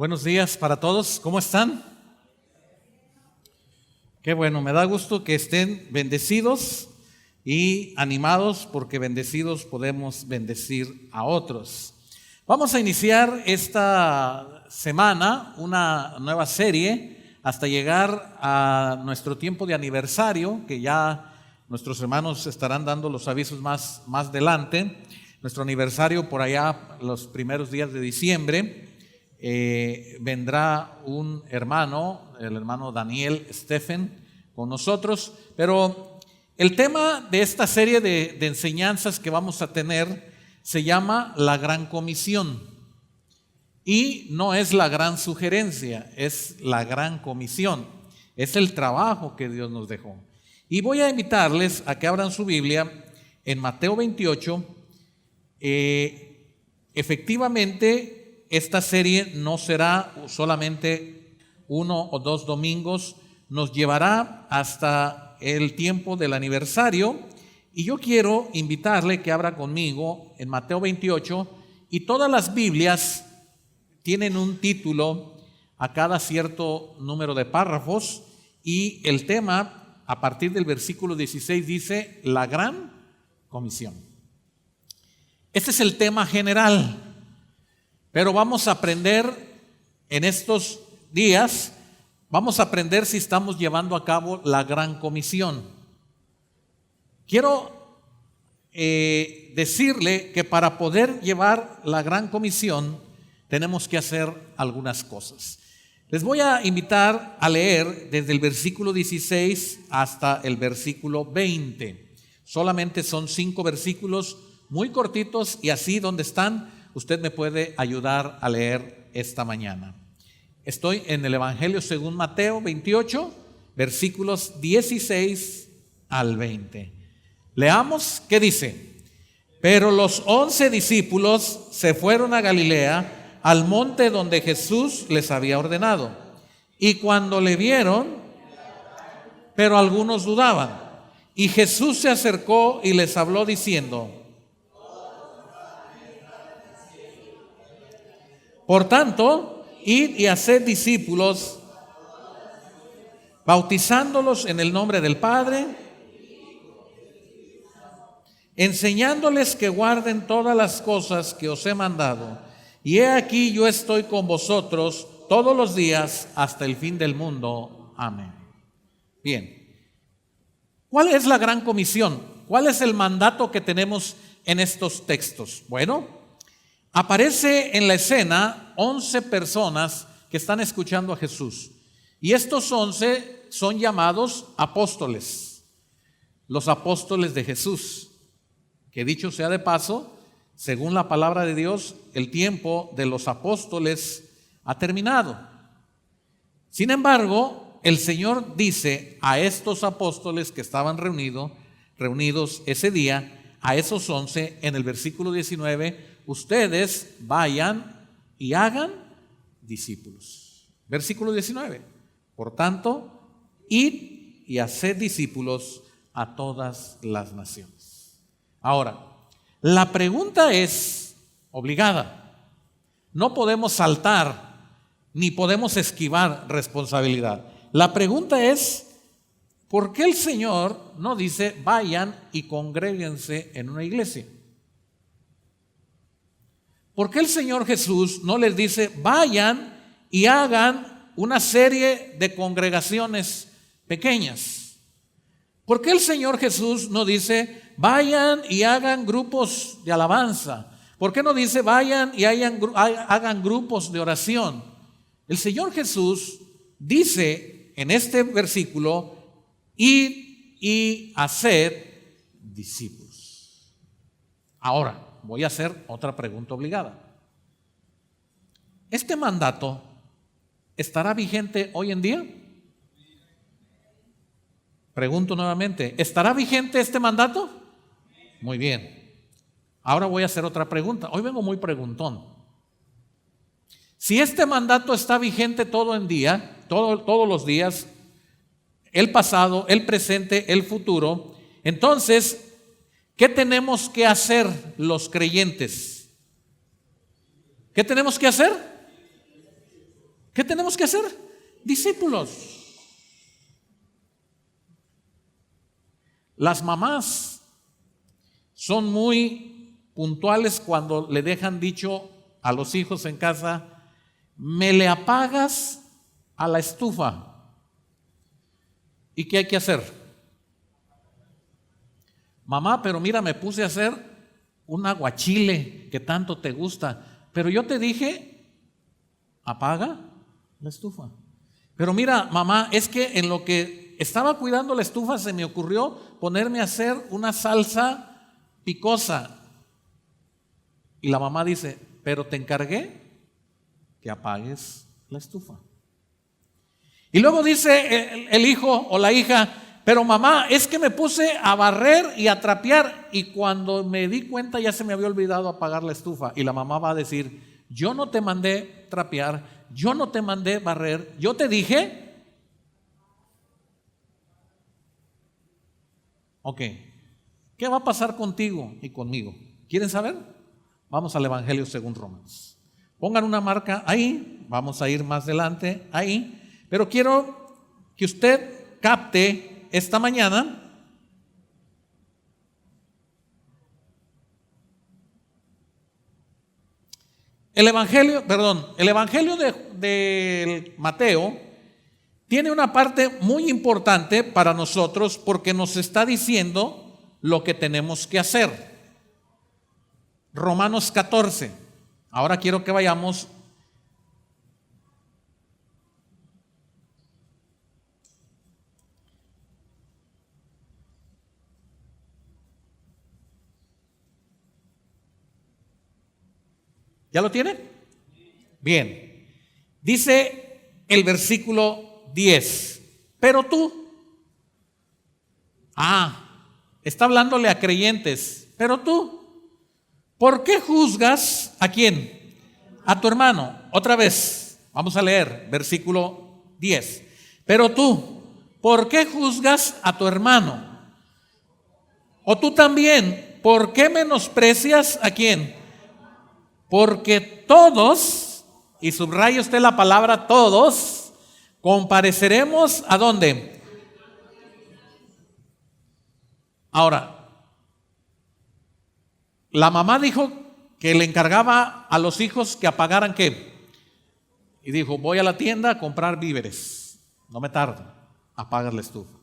Buenos días para todos, ¿cómo están? Qué bueno, me da gusto que estén bendecidos y animados, porque bendecidos podemos bendecir a otros. Vamos a iniciar esta semana una nueva serie hasta llegar a nuestro tiempo de aniversario, que ya nuestros hermanos estarán dando los avisos más adelante. Nuestro aniversario por allá los primeros días de diciembre. Vendrá un hermano, el hermano Daniel Stephen, con nosotros, pero el tema de esta serie de enseñanzas que vamos a tener se llama la Gran Comisión, y no es la gran sugerencia, es la Gran Comisión, es el trabajo que Dios nos dejó. Y voy a invitarles a que abran su Biblia en Mateo 28. Efectivamente, esta serie no será solamente 1 o 2 domingos, nos llevará hasta el tiempo del aniversario, y yo quiero invitarle que abra conmigo en Mateo 28, y todas las Biblias tienen un título a cada cierto número de párrafos, y el tema a partir del versículo 16 dice la Gran Comisión. Este es el tema general. Pero vamos a aprender en estos días, vamos a aprender si estamos llevando a cabo la Gran Comisión. Quiero decirle que para poder llevar la Gran Comisión tenemos que hacer algunas cosas. Les voy a invitar a leer desde el versículo 16 hasta el versículo 20. Solamente son 5 versículos muy cortitos, y así donde están usted me puede ayudar a leer esta mañana. Estoy en el Evangelio según Mateo 28, versículos 16 al 20. Leamos qué dice. Pero los 11 discípulos se fueron a Galilea, al monte donde Jesús les había ordenado. Y cuando le vieron, pero algunos dudaban. Y Jesús se acercó y les habló diciendo: por tanto, id y haced discípulos, bautizándolos en el nombre del Padre, enseñándoles que guarden todas las cosas que os he mandado. Y he aquí, yo estoy con vosotros todos los días hasta el fin del mundo. Amén. Bien. ¿Cuál es la Gran Comisión? ¿Cuál es el mandato que tenemos en estos textos? Bueno, aparece en la escena 11 personas que están escuchando a Jesús, y estos 11 son llamados apóstoles, los apóstoles de Jesús, que dicho sea de paso, según la palabra de Dios, el tiempo de los apóstoles ha terminado. Sin embargo, el Señor dice a estos apóstoles que estaban reunidos ese día, a esos 11, en el versículo 19, ustedes vayan y hagan discípulos. Versículo 19. Por tanto, id y haced discípulos a todas las naciones. Ahora, la pregunta es obligada. No podemos saltar ni podemos esquivar responsabilidad. La pregunta es: ¿por qué el Señor no dice vayan y congréguense en una iglesia? ¿Por qué el Señor Jesús no les dice vayan y hagan una serie de congregaciones pequeñas? ¿Por qué el Señor Jesús no dice vayan y hagan grupos de alabanza? ¿Por qué no dice vayan y hagan grupos de oración? El Señor Jesús dice en este versículo: id y haced discípulos. Ahora, voy a hacer otra pregunta obligada. ¿Este mandato estará vigente hoy en día? Pregunto nuevamente, ¿estará vigente este mandato? Muy bien. Ahora voy a hacer otra pregunta. Hoy vengo muy preguntón. Si este mandato está vigente todo el día, todos los días, el pasado, el presente, el futuro, entonces, ¿qué tenemos que hacer los creyentes? ¿Qué tenemos que hacer? ¿Qué tenemos que hacer? Discípulos. Las mamás son muy puntuales cuando le dejan dicho a los hijos en casa: me le apagas a la estufa. ¿Y qué hay que hacer? Mamá, pero mira, me puse a hacer un aguachile que tanto te gusta, pero yo te dije, apaga la estufa. Pero mira, mamá, es que en lo que estaba cuidando la estufa se me ocurrió ponerme a hacer una salsa picosa. Y la mamá dice, pero te encargué que apagues la estufa. Y luego dice el hijo o la hija, pero mamá, es que me puse a barrer y a trapear y cuando me di cuenta ya se me había olvidado apagar la estufa. Y la mamá va a decir, yo no te mandé trapear, yo no te mandé barrer, yo te dije. Ok, ¿qué va a pasar contigo y conmigo? ¿Quieren saber? Vamos al Evangelio según Romanos. Pongan una marca ahí, vamos a ir más adelante ahí. Pero quiero que usted capte esta mañana el Evangelio de Mateo tiene una parte muy importante para nosotros porque nos está diciendo lo que tenemos que hacer. Romanos 14. Ahora quiero que vayamos ¿Ya lo tiene? Bien. Dice el versículo 10. Pero tú. Está hablándole a creyentes. Pero tú, ¿por qué juzgas a quién? A tu hermano. Otra vez. Vamos a leer versículo 10. Pero tú, ¿por qué juzgas a tu hermano? O tú también, ¿por qué menosprecias a quién? Porque todos, y subraya usted la palabra todos, compareceremos ¿a dónde? Ahora, la mamá dijo que le encargaba a los hijos que apagaran ¿qué? Y dijo, voy a la tienda a comprar víveres, no me tardo, apagas la estufa.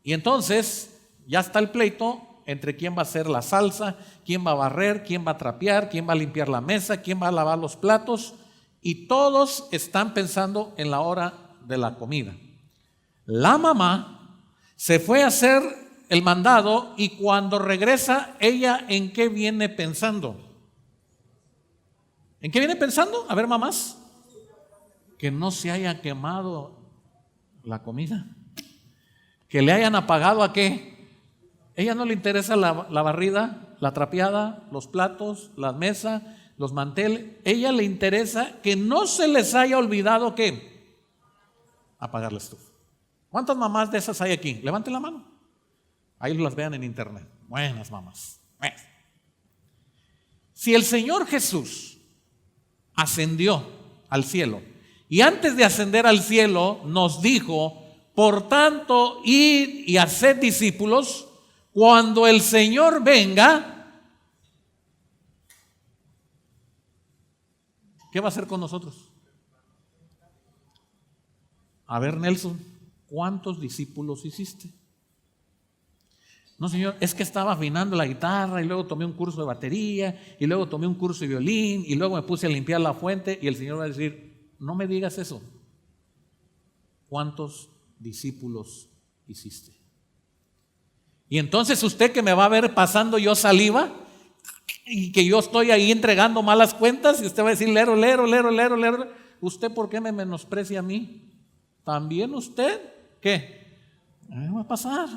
Y entonces ya está el pleito entre quién va a hacer la salsa, quién va a barrer, quién va a trapear, quién va a limpiar la mesa, quién va a lavar los platos, y todos están pensando en la hora de la comida. La mamá se fue a hacer el mandado y cuando regresa, ella ¿en qué viene pensando? ¿En qué viene pensando? A ver, mamás, que no se haya quemado la comida, que le hayan apagado ¿a qué? Ella no le interesa la barrida, la trapeada, los platos, la mesa, los manteles. Ella le interesa que no se les haya olvidado ¿qué? Apagar la estufa. ¿Cuántas mamás de esas hay aquí? Levanten la mano. Ahí las vean en internet. Buenas mamás. Bueno. Si el Señor Jesús ascendió al cielo y antes de ascender al cielo nos dijo, por tanto, id y haced discípulos. Cuando el Señor venga, ¿qué va a hacer con nosotros? A ver, Nelson, ¿cuántos discípulos hiciste? No, señor, es que estaba afinando la guitarra y luego tomé un curso de batería y luego tomé un curso de violín y luego me puse a limpiar la fuente y el Señor va a decir, no me digas eso. ¿Cuántos discípulos hiciste? Y entonces usted que me va a ver pasando yo saliva y que yo estoy ahí entregando malas cuentas y usted va a decir, lero, ¿usted por qué me menosprecia a mí? ¿También usted? ¿Qué? ¿Qué va a pasar?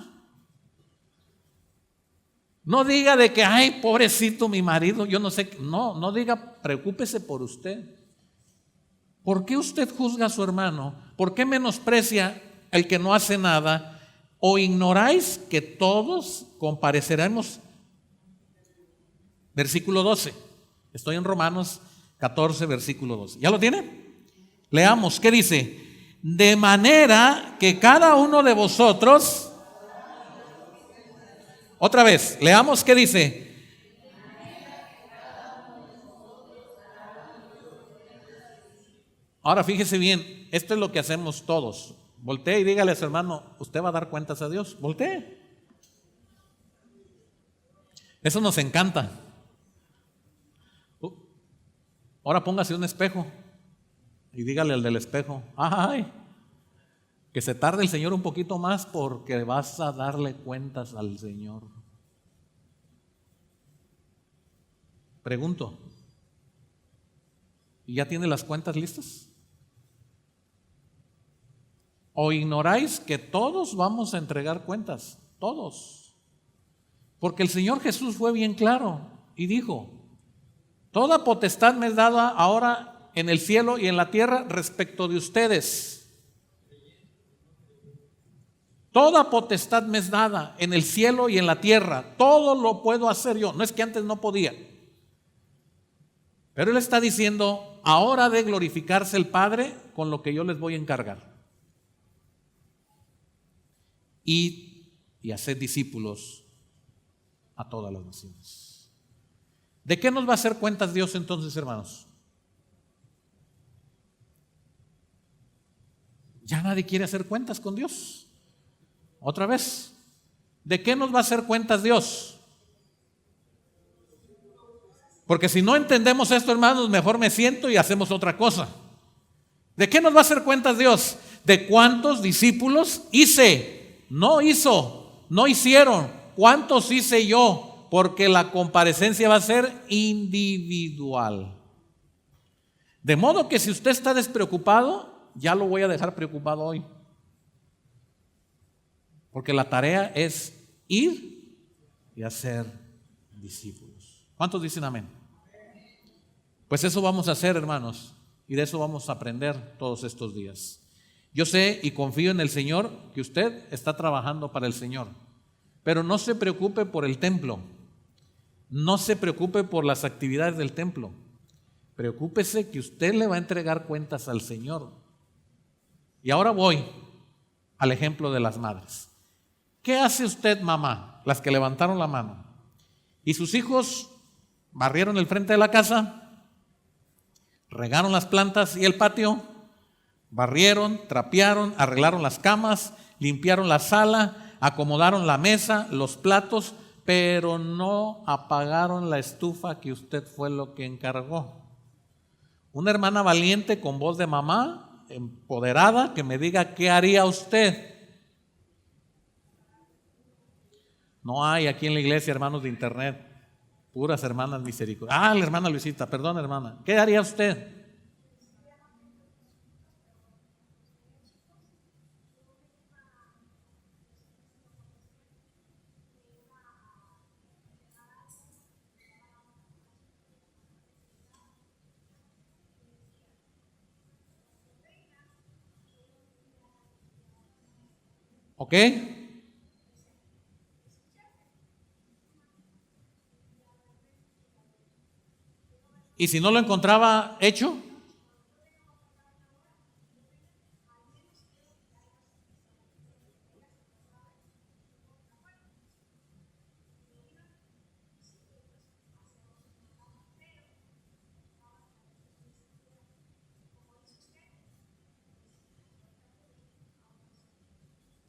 No diga de que, ay, pobrecito mi marido, yo no sé. No diga, preocúpese por usted. ¿Por qué usted juzga a su hermano? ¿Por qué menosprecia el que no hace nada? ¿O ignoráis que todos compareceremos? Versículo 12. Estoy en Romanos 14, versículo 12. ¿Ya lo tiene? Leamos, ¿qué dice? De manera que cada uno de vosotros, otra vez, leamos, ¿qué dice? Ahora fíjese bien, esto es lo que hacemos todos. Voltee y dígale a su hermano, usted va a dar cuentas a Dios. Voltee. Eso nos encanta. Ahora póngase un espejo y dígale al del espejo, ay, que se tarde el Señor un poquito más porque vas a darle cuentas al Señor. Pregunto, ¿y ya tiene las cuentas listas? ¿O ignoráis que todos vamos a entregar cuentas? Todos. Porque el Señor Jesús fue bien claro y dijo, toda potestad me es dada ahora en el cielo y en la tierra respecto de ustedes. Toda potestad me es dada en el cielo y en la tierra. Todo lo puedo hacer yo. No es que antes no podía. Pero Él está diciendo, ahora ha de glorificarse el Padre con lo que yo les voy a encargar. Y hacer discípulos a todas las naciones. ¿De qué nos va a hacer cuentas Dios entonces, hermanos? Ya nadie quiere hacer cuentas con Dios. Otra vez, ¿de qué nos va a hacer cuentas Dios? Porque si no entendemos esto, hermanos, mejor me siento y hacemos otra cosa. ¿De qué nos va a hacer cuentas Dios? ¿De cuántos discípulos hice? No hizo, no hicieron. ¿Cuántos hice yo? Porque la comparecencia va a ser individual. De modo que si usted está despreocupado, ya lo voy a dejar preocupado hoy. Porque la tarea es ir y hacer discípulos. ¿Cuántos dicen amén? Pues eso vamos a hacer, hermanos, y de eso vamos a aprender todos estos días. Yo sé y confío en el Señor que usted está trabajando para el Señor, pero no se preocupe por el templo, no se preocupe por las actividades del templo, preocúpese que usted le va a entregar cuentas al Señor. Y ahora voy al ejemplo de las madres. ¿Qué hace usted, mamá? Las que levantaron la mano. ¿Y sus hijos barrieron el frente de la casa? ¿Regaron las plantas y el patio? Barrieron, trapearon, arreglaron las camas, limpiaron la sala, acomodaron la mesa, los platos, pero no apagaron la estufa que usted fue lo que encargó. Una hermana valiente con voz de mamá, empoderada, que me diga qué haría usted. No hay aquí en la iglesia hermanos de internet, puras hermanas misericordiosas. La hermana Luisita, perdón hermana, ¿qué haría usted? ¿Ok? ¿Y si no lo encontraba hecho?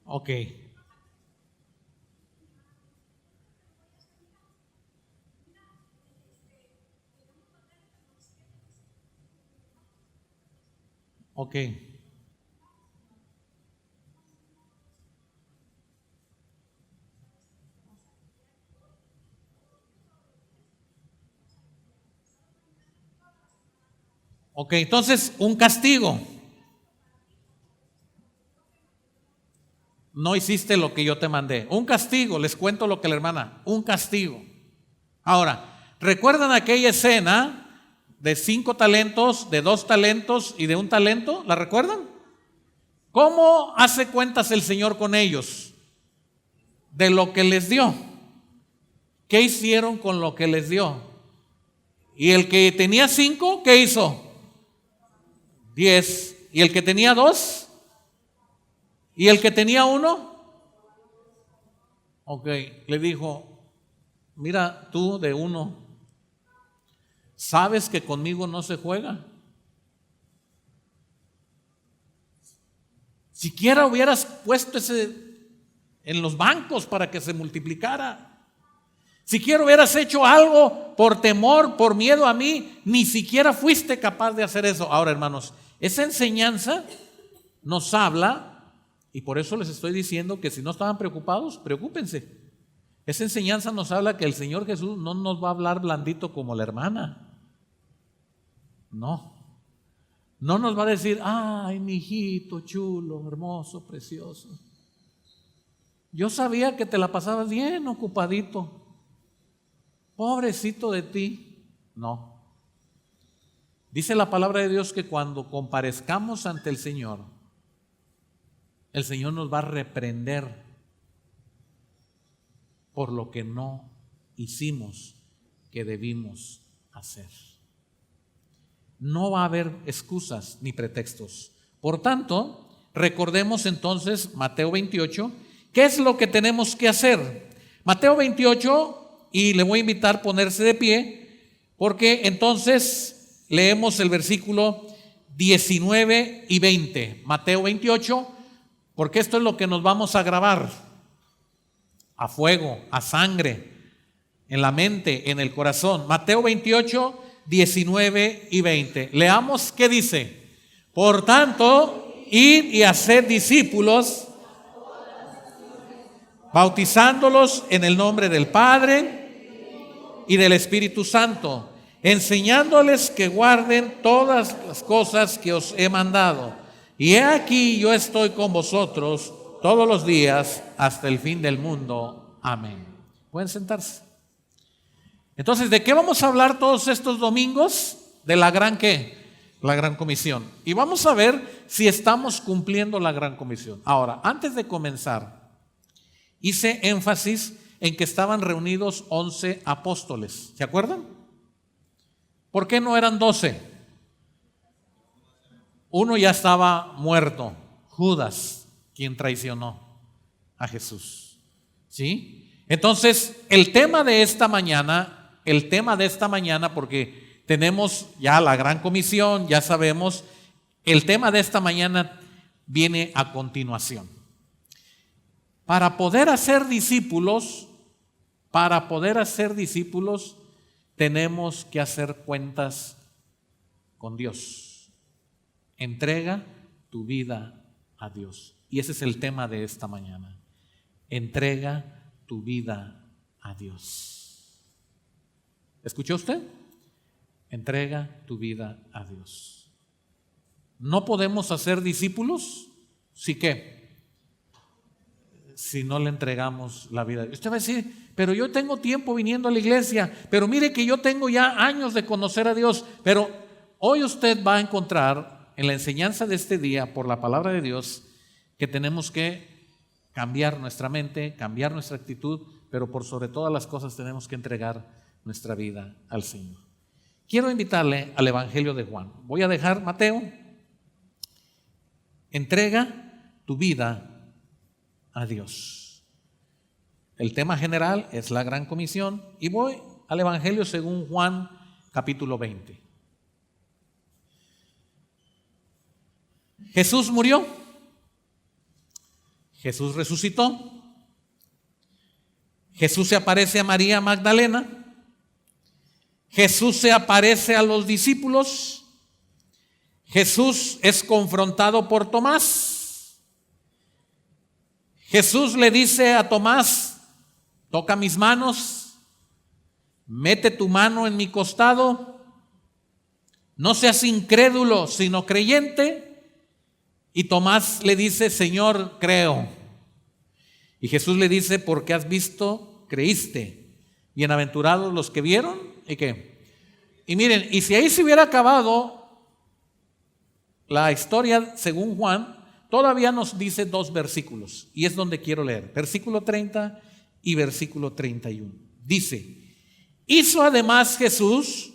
Ok. Ok. Ok, entonces un castigo. No hiciste lo que yo te mandé. Un castigo, les cuento lo que la hermana, un castigo. Ahora, ¿recuerdan aquella escena de 5 talentos, de 2 talentos y de 1 talento? ¿La recuerdan? ¿Cómo hace cuentas el Señor con ellos? De lo que les dio. ¿Qué hicieron con lo que les dio? Y el que tenía 5, ¿qué hizo? 10. ¿Y el que tenía 2? ¿Y el que tenía 1? Ok, le dijo, mira tú de 1, ¿sabes que conmigo no se juega? Siquiera hubieras puesto ese en los bancos para que se multiplicara. Siquiera hubieras hecho algo por temor, por miedo a mí, ni siquiera fuiste capaz de hacer eso. Ahora, hermanos, esa enseñanza nos habla, y por eso les estoy diciendo que si no estaban preocupados, preocúpense. Esa enseñanza nos habla que el Señor Jesús no nos va a hablar blandito como la hermana. No nos va a decir, ay, mi hijito chulo, hermoso, precioso. Yo sabía que te la pasabas bien ocupadito. Pobrecito de ti. No. Dice la palabra de Dios que cuando comparezcamos ante el Señor nos va a reprender por lo que no hicimos que debimos hacer. No va a haber excusas ni pretextos. Por tanto, recordemos entonces Mateo 28. ¿Qué es lo que tenemos que hacer? Mateo 28, y le voy a invitar a ponerse de pie, porque entonces leemos el versículo 19 y 20. Mateo 28, porque esto es lo que nos vamos a grabar a fuego, a sangre, en la mente, en el corazón. Mateo 28, 19 y 20. Leamos qué dice. Por tanto, id y haced discípulos, bautizándolos en el nombre del Padre y del Espíritu Santo, enseñándoles que guarden todas las cosas que os he mandado. Y he aquí, yo estoy con vosotros todos los días hasta el fin del mundo. Amén. ¿Pueden sentarse? Entonces, ¿de qué vamos a hablar todos estos domingos? De la gran ¿qué? La gran comisión. Y vamos a ver si estamos cumpliendo la gran comisión. Ahora, antes de comenzar, hice énfasis en que estaban reunidos 11 apóstoles. ¿Se acuerdan? ¿Por qué no eran 12? Uno ya estaba muerto, Judas, quien traicionó a Jesús. ¿Sí? Entonces, el tema de esta mañana, porque tenemos ya la gran comisión, ya sabemos, el tema de esta mañana viene a continuación. Para poder hacer discípulos, tenemos que hacer cuentas con Dios. Entrega tu vida a Dios. Y ese es el tema de esta mañana. Entrega tu vida a Dios. ¿Escuchó usted? Entrega tu vida a Dios. No podemos hacer discípulos, ¿sí qué? Si no le entregamos la vida. Usted va a decir, pero yo tengo tiempo viniendo a la iglesia, pero mire que yo tengo ya años de conocer a Dios. Pero hoy usted va a encontrar en la enseñanza de este día, por la palabra de Dios, que tenemos que cambiar nuestra mente, cambiar nuestra actitud, pero por sobre todas las cosas tenemos que entregar nuestra vida al Señor. Quiero invitarle al Evangelio de Juan. Voy a dejar Mateo. Entrega tu vida a Dios. El tema general es la gran comisión y voy al Evangelio según Juan capítulo 20. Jesús murió, Jesús resucitó, Jesús se aparece a María Magdalena, Jesús se aparece a los discípulos, Jesús es confrontado por Tomás. Jesús le dice a Tomás, toca mis manos, mete tu mano en mi costado, no seas incrédulo sino creyente. Y Tomás le dice, Señor, creo. Y Jesús le dice, porque has visto, creíste. Bienaventurados los que vieron, ¿y qué? Y miren, y si ahí se hubiera acabado la historia según Juan, todavía nos dice 2 versículos, y es donde quiero leer, versículo 30 y versículo 31. Dice, hizo además Jesús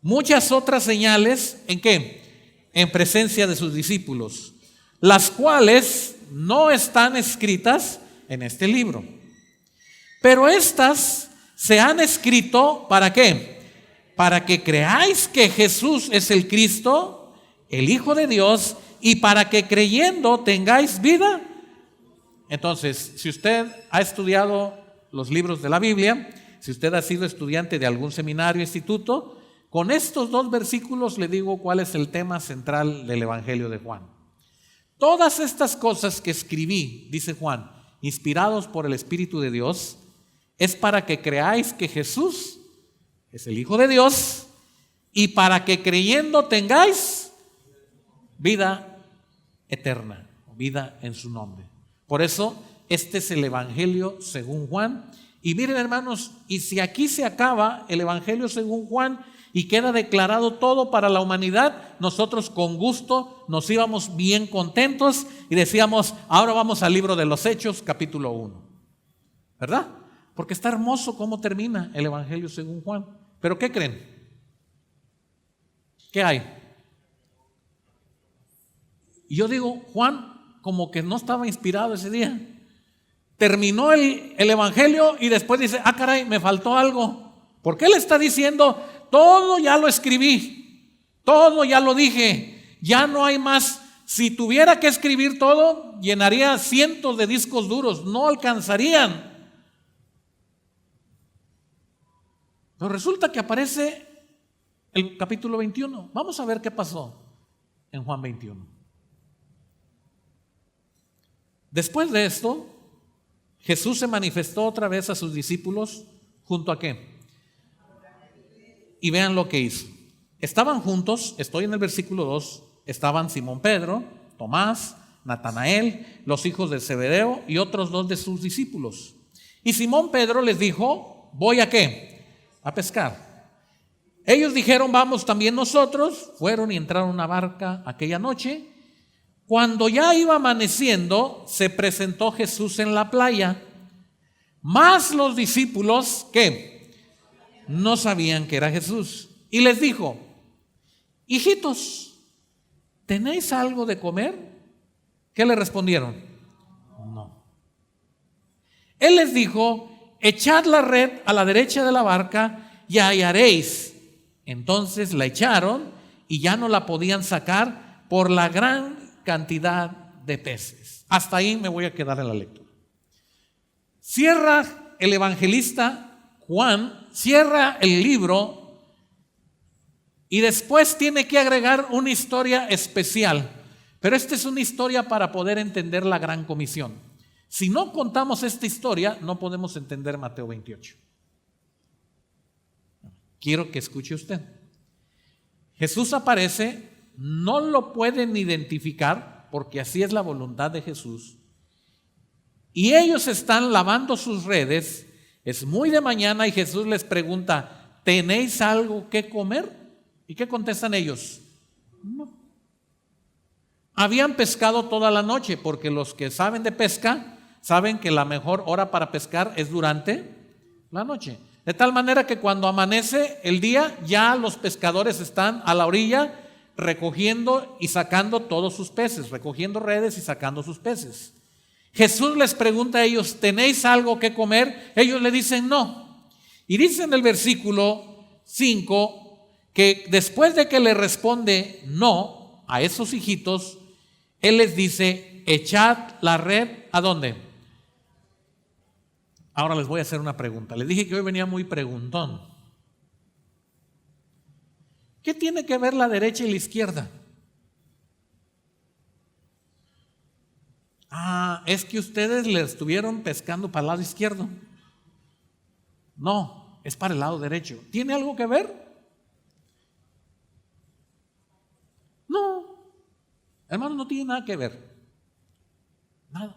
muchas otras señales, ¿en qué? En presencia de sus discípulos, las cuales no están escritas en este libro. Pero estas se han escrito, ¿para qué? Para que creáis que Jesús es el Cristo, el Hijo de Dios, y para que creyendo tengáis vida. Entonces, si usted ha estudiado los libros de la Biblia, si usted ha sido estudiante de algún seminario, instituto, con estos dos versículos le digo cuál es el tema central del Evangelio de Juan. Todas estas cosas que escribí, dice Juan, inspirados por el Espíritu de Dios, es para que creáis que Jesús es el Hijo de Dios y para que creyendo tengáis vida eterna, vida en su nombre. Por eso, este es el Evangelio según Juan. Y miren, hermanos, y si aquí se acaba el Evangelio según Juan y queda declarado todo para la humanidad, nosotros con gusto nos íbamos bien contentos y decíamos, ahora vamos al libro de los Hechos, capítulo 1. ¿Verdad? Porque está hermoso cómo termina el Evangelio según Juan. ¿Pero qué creen? ¿Qué hay? Y yo digo, Juan como que no estaba inspirado ese día. Terminó el Evangelio y después dice, ah caray, me faltó algo. Porque él está diciendo, todo ya lo escribí, todo ya lo dije, ya no hay más. Si tuviera que escribir todo, llenaría cientos de discos duros, no alcanzarían. Pero resulta que aparece el capítulo 21. Vamos a ver qué pasó en Juan 21. Después de esto, Jesús se manifestó otra vez a sus discípulos junto a qué. Y vean lo que hizo. Estaban juntos, estoy en el versículo 2, estaban Simón Pedro, Tomás, Natanael, los hijos de Zebedeo y otros dos de sus discípulos. Y Simón Pedro les dijo, ¿voy a qué? A pescar. Ellos dijeron, vamos también nosotros. Fueron y entraron a una barca aquella noche. Cuando ya iba amaneciendo, se presentó Jesús en la playa. Mas los discípulos, ¿qué? No sabían que era Jesús. Y les dijo, hijitos, ¿tenéis algo de comer? ¿Qué le respondieron? No. Él les dijo, echad la red a la derecha de la barca y hallaréis. Entonces la echaron y ya no la podían sacar por la gran cantidad de peces. Hasta ahí me voy a quedar en la lectura. Cierra el evangelista Juan, cierra el libro y después tiene que agregar una historia especial. Pero esta es una historia para poder entender la gran comisión. Si no contamos esta historia, no podemos entender Mateo 28. Quiero que escuche usted. Jesús aparece, no lo pueden identificar porque así es la voluntad de Jesús. Y ellos están lavando sus redes, es muy de mañana y Jesús les pregunta, ¿tenéis algo que comer? ¿Y qué contestan ellos? No. Habían pescado toda la noche porque los que saben de pesca saben que la mejor hora para pescar es durante la noche. De tal manera que cuando amanece el día, ya los pescadores están a la orilla recogiendo y sacando todos sus peces, recogiendo redes y sacando sus peces. Jesús les pregunta a ellos, ¿tenéis algo que comer? Ellos le dicen no. Y dice en el versículo 5 que después de que le responde no a esos hijitos, Él les dice, echad la red, ¿a dónde? Ahora les voy a hacer una pregunta. Les dije que hoy venía muy preguntón. ¿Qué tiene que ver la derecha y la izquierda? Es que ustedes le estuvieron pescando para el lado izquierdo. No, es para el lado derecho. ¿Tiene algo que ver? No, hermano, no tiene nada que ver. Nada.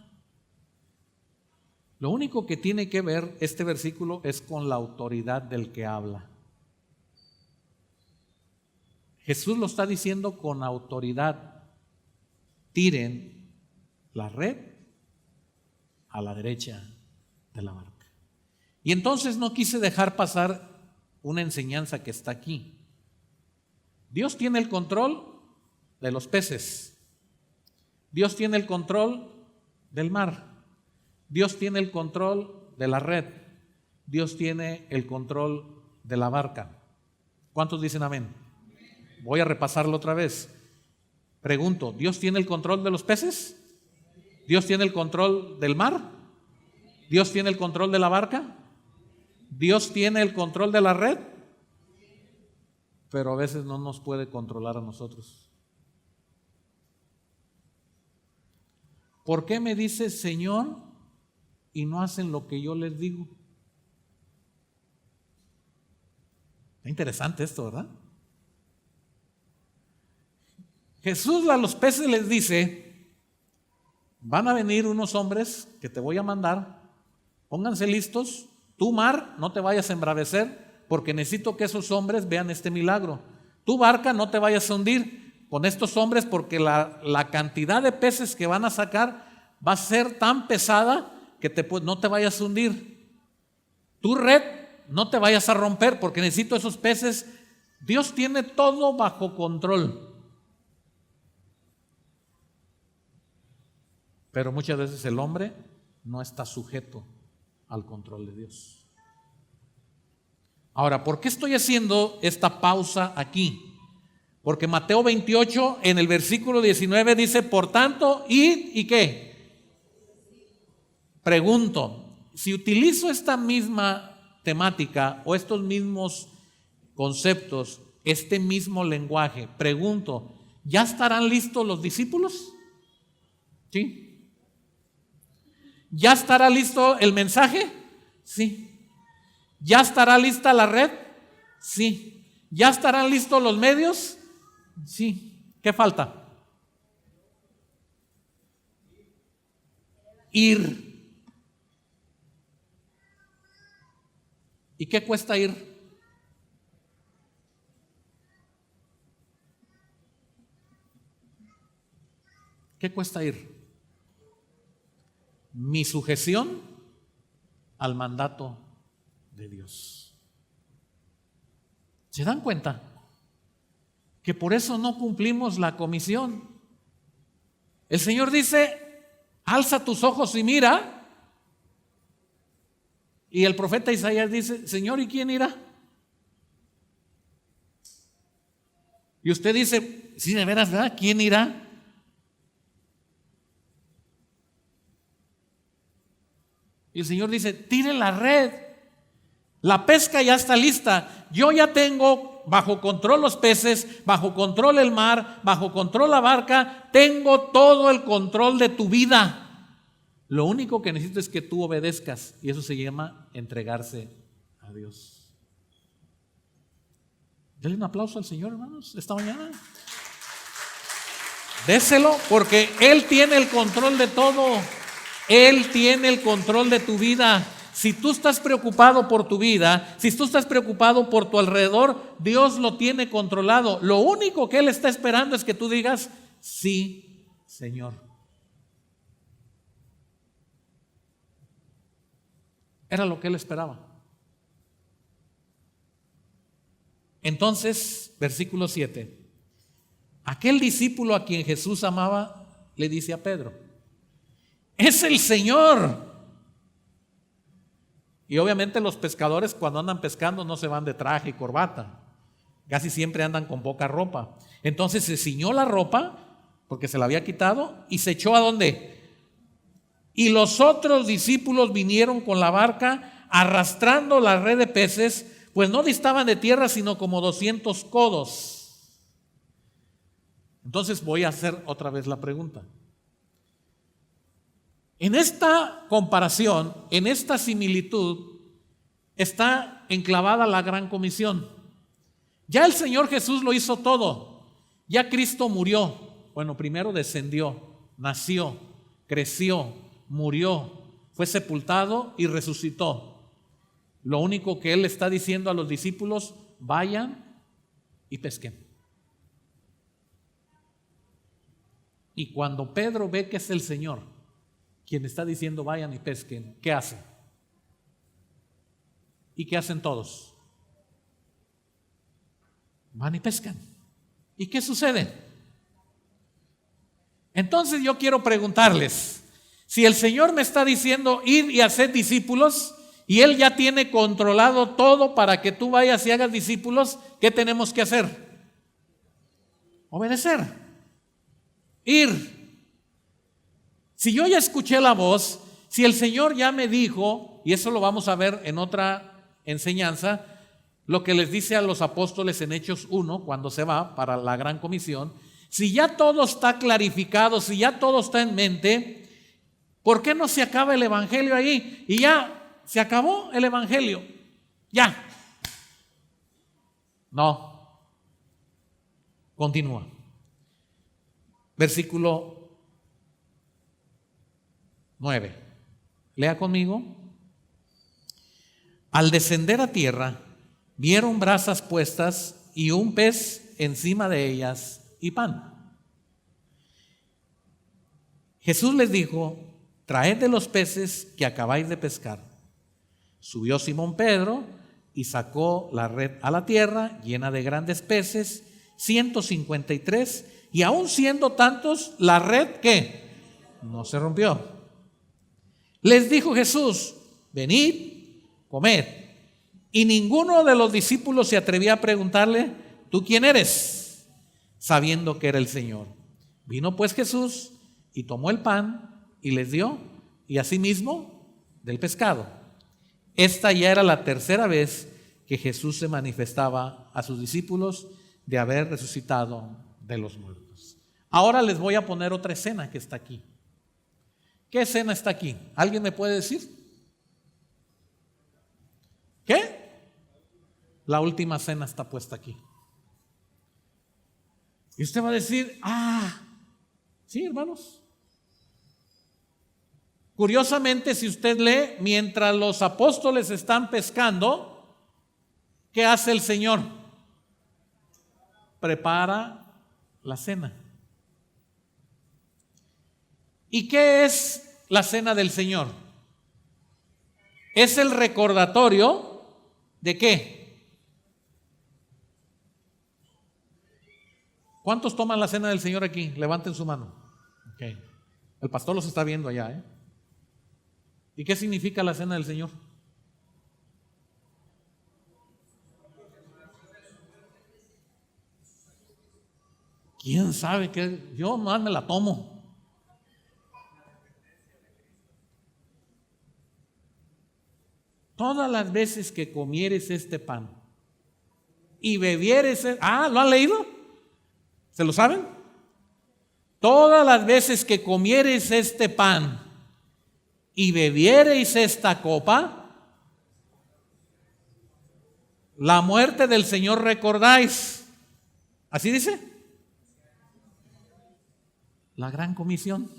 Lo único que tiene que ver este versículo es con la autoridad del que habla. Jesús lo está diciendo con autoridad. Tiren la red a la derecha de la barca. Y entonces no quise dejar pasar una enseñanza que está aquí. Dios tiene el control de los peces. Dios tiene el control del mar. Dios tiene el control de la red. Dios tiene el control de la barca. ¿Cuántos dicen amén? Voy a repasarlo otra vez. Pregunto, ¿Dios tiene el control de los peces? ¿Dios tiene el control del mar? ¿Dios tiene el control de la barca? ¿Dios tiene el control de la red? Pero a veces no nos puede controlar a nosotros. ¿Por qué me dice Señor y no hacen lo que yo les digo? Está interesante esto, ¿verdad? Jesús a los peces les dice: van a venir unos hombres que te voy a mandar, pónganse listos, tú mar, no te vayas a embravecer, porque necesito que esos hombres vean este milagro. Tu barca, no te vayas a hundir con estos hombres, porque la cantidad de peces que van a sacar va a ser tan pesada que no te vayas a hundir. Tu red, no te vayas a romper, porque necesito esos peces. Dios tiene todo bajo control. Pero muchas veces el hombre no está sujeto al control de Dios. Ahora, ¿por qué estoy haciendo esta pausa aquí? Porque Mateo 28, en el versículo 19 dice: por tanto, id y ¿qué? Pregunto, si utilizo esta misma temática o estos mismos conceptos, este mismo lenguaje, pregunto, ¿ya estarán listos los discípulos? ¿Sí? ¿Ya estará listo el mensaje? Sí. ¿Ya estará lista la red? Sí. ¿Ya estarán listos los medios? Sí. ¿Qué falta? Ir. ¿Y qué cuesta ir? ¿Qué cuesta ir? Mi sujeción al mandato de Dios. ¿Se dan cuenta? Que por eso no cumplimos la comisión. El Señor dice: alza tus ojos y mira. Y el profeta Isaías dice: Señor, ¿y quién irá? Y usted dice: sí, de veras, ¿verdad? ¿Quién irá? Y el Señor dice: tiren la red. La pesca ya está lista. Yo ya tengo bajo control los peces, bajo control el mar, bajo control la barca. Tengo todo el control de tu vida. Lo único que necesito es que tú obedezcas. Y eso se llama entregarse a Dios. Denle un aplauso al Señor, hermanos, esta mañana. Déselo, porque Él tiene el control de todo. Él tiene el control de tu vida. Si tú estás preocupado por tu vida, si tú estás preocupado por tu alrededor, Dios lo tiene controlado. Lo único que Él está esperando es que tú digas: sí, Señor. Era lo que Él esperaba. Entonces, versículo 7. Aquel discípulo a quien Jesús amaba le dice a Pedro: es el Señor. Y obviamente los pescadores, cuando andan pescando, no se van de traje y corbata. Casi siempre andan con poca ropa. Entonces se ciñó la ropa, porque se la había quitado, y se echó ¿a dónde? Y los otros discípulos vinieron con la barca arrastrando la red de peces, pues no distaban de tierra sino como 200 codos. Entonces voy a hacer otra vez la pregunta. En esta comparación, en esta similitud, está enclavada la gran comisión. Ya el Señor Jesús lo hizo todo. Ya Cristo murió. Bueno, primero descendió, nació, creció, murió, fue sepultado y resucitó. Lo único que Él está diciendo a los discípulos: vayan y pesquen. Y cuando Pedro ve que es el Señor quien está diciendo vayan y pesquen, ¿qué hace? ¿Y qué hacen todos? Van y pescan. ¿Y qué sucede? Entonces yo quiero preguntarles, si el Señor me está diciendo ir y hacer discípulos, y Él ya tiene controlado todo para que tú vayas y hagas discípulos, ¿qué tenemos que hacer? Obedecer, ir. Si yo ya escuché la voz, si el Señor ya me dijo, y eso lo vamos a ver en otra enseñanza, lo que les dice a los apóstoles en Hechos 1, cuando se va para la gran comisión, si ya todo está clarificado, si ya todo está en mente, ¿por qué no se acaba el evangelio ahí? Y ya se acabó el evangelio, ya. No, continúa. Versículo 9. Lea conmigo. Al descender a tierra, vieron brasas puestas y un pez encima de ellas y pan. Jesús les dijo: traed de los peces que acabáis de pescar. Subió Simón Pedro y sacó la red a la tierra llena de grandes peces, 153, y aun siendo tantos, la red ¿qué? No se rompió. Les dijo Jesús: venid, comed. Y ninguno de los discípulos se atrevía a preguntarle: ¿tú quién eres?, sabiendo que era el Señor. Vino pues Jesús y tomó el pan y les dio, y asimismo del pescado. Esta ya era la tercera vez que Jesús se manifestaba a sus discípulos de haber resucitado de los muertos. Ahora les voy a poner otra escena que está aquí. ¿Qué escena está aquí? ¿Alguien me puede decir? ¿Qué? La última cena está puesta aquí. Y usted va a decir: sí, hermanos. Curiosamente, si usted lee, mientras los apóstoles están pescando, ¿qué hace el Señor? Prepara la cena. ¿Y qué es la cena del Señor? Es el recordatorio ¿de qué? ¿Cuántos toman la cena del Señor aquí? Levanten su mano. Okay. El pastor los está viendo allá, ¿eh? ¿Y qué significa la cena del Señor? ¿Quién sabe qué? Yo más me la tomo. Todas las veces que comieres este pan y bebieres, ¿lo han leído? ¿Se lo saben? Todas las veces que comiereis este pan y bebiereis esta copa, la muerte del Señor recordáis. ¿Así dice? La gran comisión.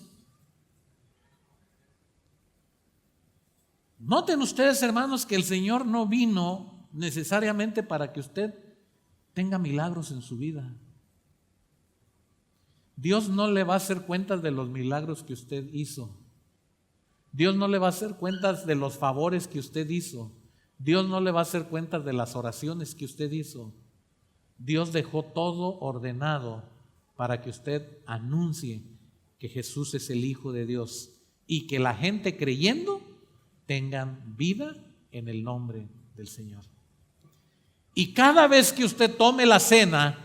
Noten ustedes, hermanos, que el Señor no vino necesariamente para que usted tenga milagros en su vida. Dios no le va a hacer cuentas de los milagros que usted hizo. Dios no le va a hacer cuentas de los favores que usted hizo. Dios no le va a hacer cuentas de las oraciones que usted hizo. Dios dejó todo ordenado para que usted anuncie que Jesús es el Hijo de Dios y que la gente creyendo tengan vida en el nombre del Señor. Y cada vez que usted tome la cena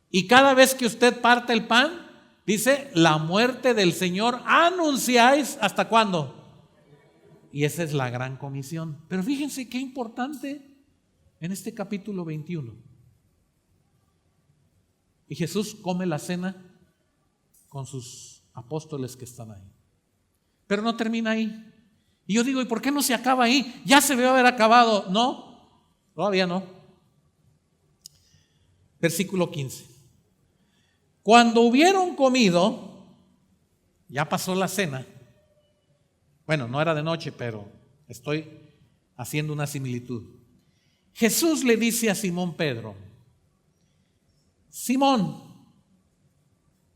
y cada vez que usted parte el pan, dice: la muerte del Señor anunciáis. ¿Hasta cuándo? Y esa es la gran comisión. Pero fíjense qué importante en este capítulo 21. Y Jesús come la cena con sus apóstoles que están ahí. Pero no termina ahí. Y yo digo: ¿y por qué no se acaba ahí? Ya se debe haber acabado. No, todavía no. Versículo 15. Cuando hubieron comido, ya pasó la cena. Bueno, no era de noche, pero estoy haciendo una similitud. Jesús le dice a Simón Pedro: Simón,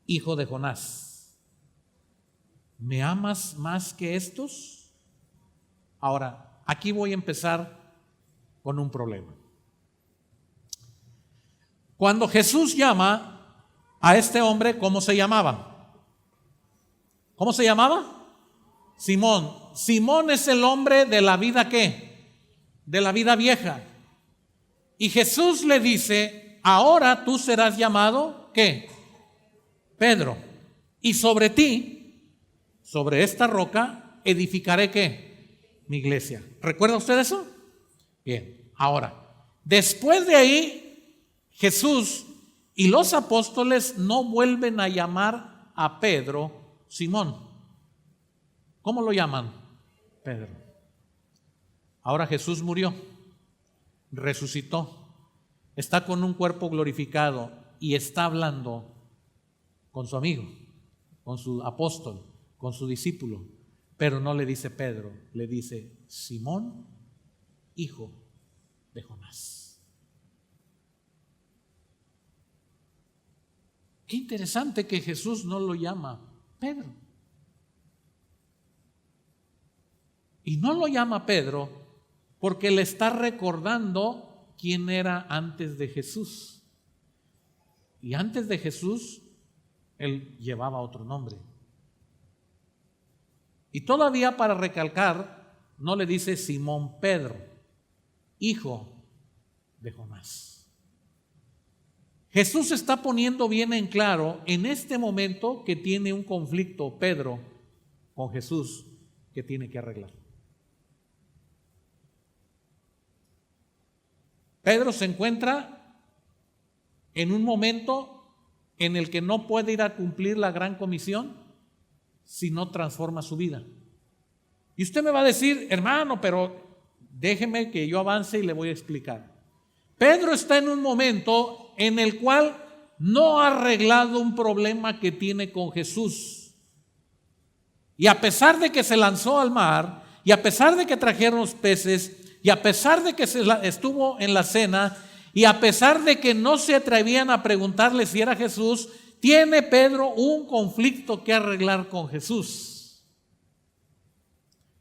hijo de Jonás, ¿me amas más que estos? Ahora, aquí voy a empezar con un problema. Cuando Jesús llama a este hombre, ¿cómo se llamaba? ¿Cómo se llamaba? Simón. Simón es el hombre de la vida ¿qué? De la vida vieja. Y Jesús le dice, ahora tú serás llamado ¿qué? Pedro. Y sobre ti, sobre esta roca, edificaré ¿qué? Mi iglesia. ¿Recuerda usted eso? Bien. Ahora, después de ahí, Jesús y los apóstoles no vuelven a llamar a Pedro Simón. ¿Cómo lo llaman? Pedro. Ahora Jesús murió, resucitó, está con un cuerpo glorificado y está hablando con su amigo, con su apóstol, con su discípulo, pero no le dice Pedro, le dice Simón, hijo de Jonás. Qué interesante que Jesús no lo llama Pedro. Y no lo llama Pedro porque le está recordando quién era antes de Jesús. Y antes de Jesús, él llevaba otro nombre. Y todavía para recalcar, no le dice Simón Pedro, hijo de Jonás. Jesús está poniendo bien en claro en este momento que tiene un conflicto Pedro con Jesús que tiene que arreglar. Pedro se encuentra en un momento en el que no puede ir a cumplir la gran comisión si no transforma su vida. Y usted me va a decir, hermano, pero déjeme que yo avance y le voy a explicar. Pedro está en un momento en el cual no ha arreglado un problema que tiene con Jesús. Y a pesar de que se lanzó al mar, y a pesar de que trajeron los peces, y a pesar de que estuvo en la cena, y a pesar de que no se atrevían a preguntarle si era Jesús, tiene Pedro un conflicto que arreglar con Jesús.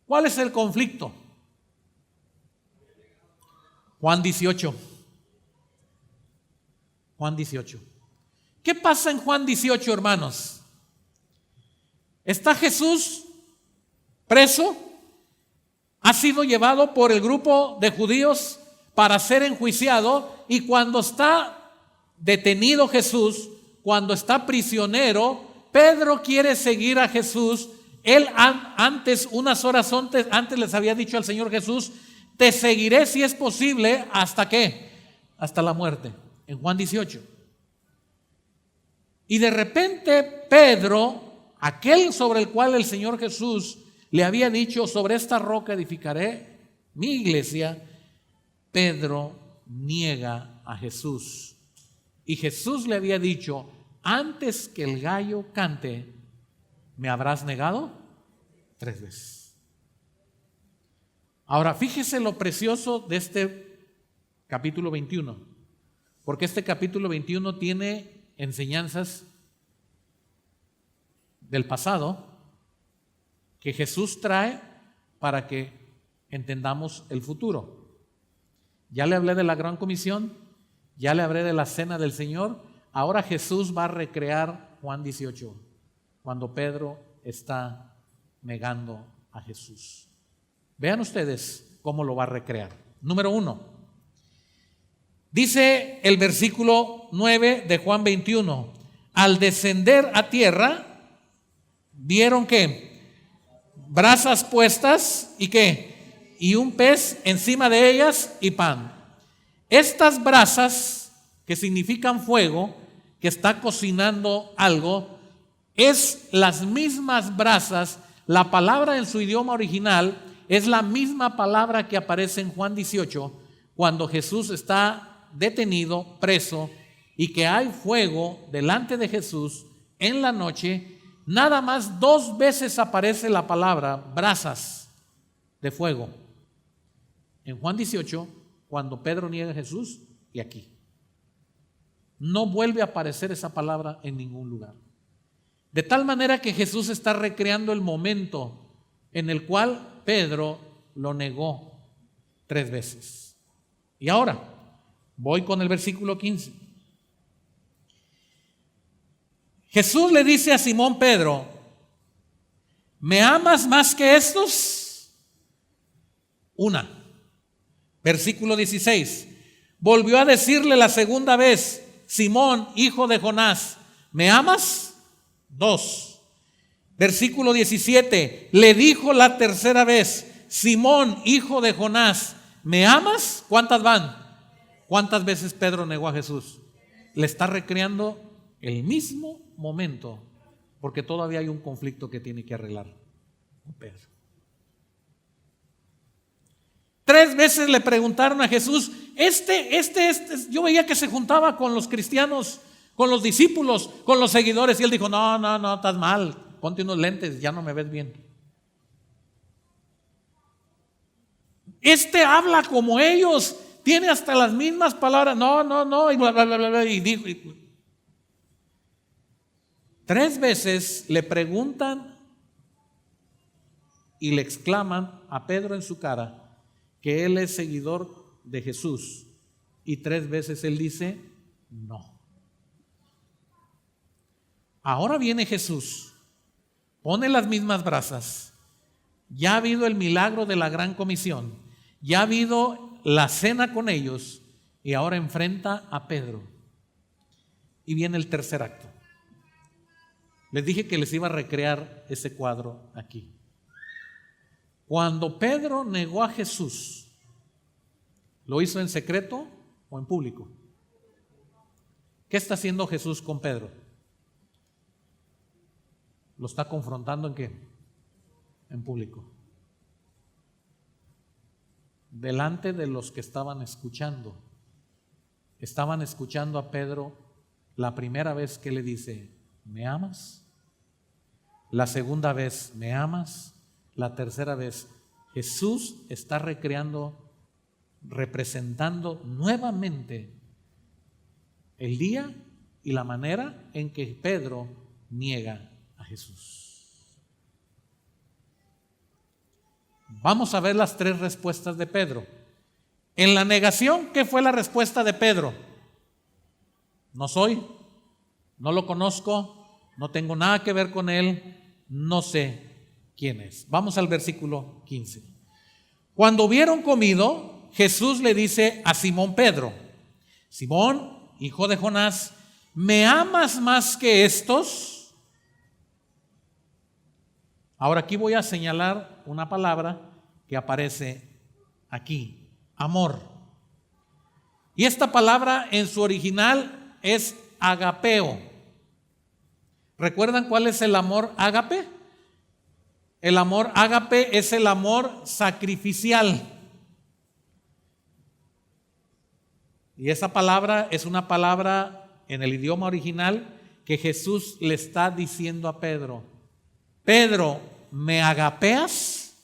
¿Cuál es el conflicto? Juan 18. Juan 18. ¿Qué pasa en Juan 18, hermanos? Está Jesús preso, ha sido llevado por el grupo de judíos para ser enjuiciado, y cuando está detenido Jesús, cuando está prisionero, Pedro quiere seguir a Jesús. Él antes, unas horas antes les había dicho al Señor Jesús, te seguiré si es posible, ¿hasta qué? Hasta la muerte. En Juan 18. Y de repente Pedro, aquel sobre el cual el Señor Jesús le había dicho, sobre esta roca edificaré mi iglesia, Pedro niega a Jesús. Y Jesús le había dicho, antes que el gallo cante, ¿me habrás negado? 3 veces. Ahora, fíjese lo precioso de este capítulo 21. Porque este capítulo 21 tiene enseñanzas del pasado que Jesús trae para que entendamos el futuro. Ya le hablé de la gran comisión, ya le hablé de la cena del Señor. Ahora Jesús va a recrear Juan 18, cuando Pedro está negando a Jesús. Vean ustedes cómo lo va a recrear. Número 1. Dice el versículo 9 de Juan 21, al descender a tierra, vieron que brasas puestas y qué, y un pez encima de ellas y pan. Estas brasas, que significan fuego, que está cocinando algo, es las mismas brasas. La palabra en su idioma original es la misma palabra que aparece en Juan 18, cuando Jesús está detenido, preso, y que hay fuego delante de Jesús en la noche. Nada más 2 veces aparece la palabra brasas de fuego. En Juan 18, cuando Pedro niega a Jesús, y aquí. No vuelve a aparecer esa palabra en ningún lugar. De tal manera que Jesús está recreando el momento en el cual Pedro lo negó 3 veces. Y ahora voy con el versículo 15. Jesús le dice a Simón Pedro: ¿me amas más que estos? Versículo 16. Volvió a decirle la segunda vez: Simón, hijo de Jonás, ¿me amas? 2. Versículo 17. Le dijo la tercera vez: Simón, hijo de Jonás, ¿me amas? ¿Cuántas van? ¿Cuántas veces Pedro negó a Jesús? Le está recreando el mismo momento, porque todavía hay un conflicto que tiene que arreglar con Pedro. 3 veces le preguntaron a Jesús. Yo veía que se juntaba con los cristianos, con los discípulos, con los seguidores, y él dijo: no, estás mal, ponte unos lentes, ya no me ves bien. Habla como ellos, tiene hasta las mismas palabras, no, y bla, bla, bla, bla, y dijo. 3 veces le preguntan y le exclaman a Pedro en su cara que él es seguidor de Jesús, y 3 veces él dice no. Ahora viene Jesús, pone las mismas brasas, ya ha habido el milagro de la gran comisión, ya ha habido la cena con ellos, y ahora enfrenta a Pedro. Y viene el tercer acto. Les dije que les iba a recrear ese cuadro aquí. Cuando Pedro negó a Jesús, ¿lo hizo en secreto o en público? ¿Qué está haciendo Jesús con Pedro? ¿Lo está confrontando en qué? En público. Delante de los que estaban escuchando. Estaban escuchando a Pedro la primera vez que le dice: ¿me amas? La segunda vez: ¿me amas? La tercera vez. Jesús está representando nuevamente el día y la manera en que Pedro niega a Jesús. Vamos a ver las 3 respuestas de Pedro. En la negación, ¿qué fue la respuesta de Pedro? No soy, no lo conozco, no tengo nada que ver con él, no sé quién es. Vamos al versículo 15. Cuando hubieron comido, Jesús le dice a Simón Pedro: Simón, hijo de Jonás, ¿me amas más que estos? Ahora aquí voy a señalar una palabra que aparece aquí: amor. Y esta palabra en su original es agapeo. ¿Recuerdan cuál es el amor ágape? El amor ágape es el amor sacrificial. Y esa palabra es una palabra en el idioma original que Jesús le está diciendo a Pedro: Pedro, ¿me agapeas?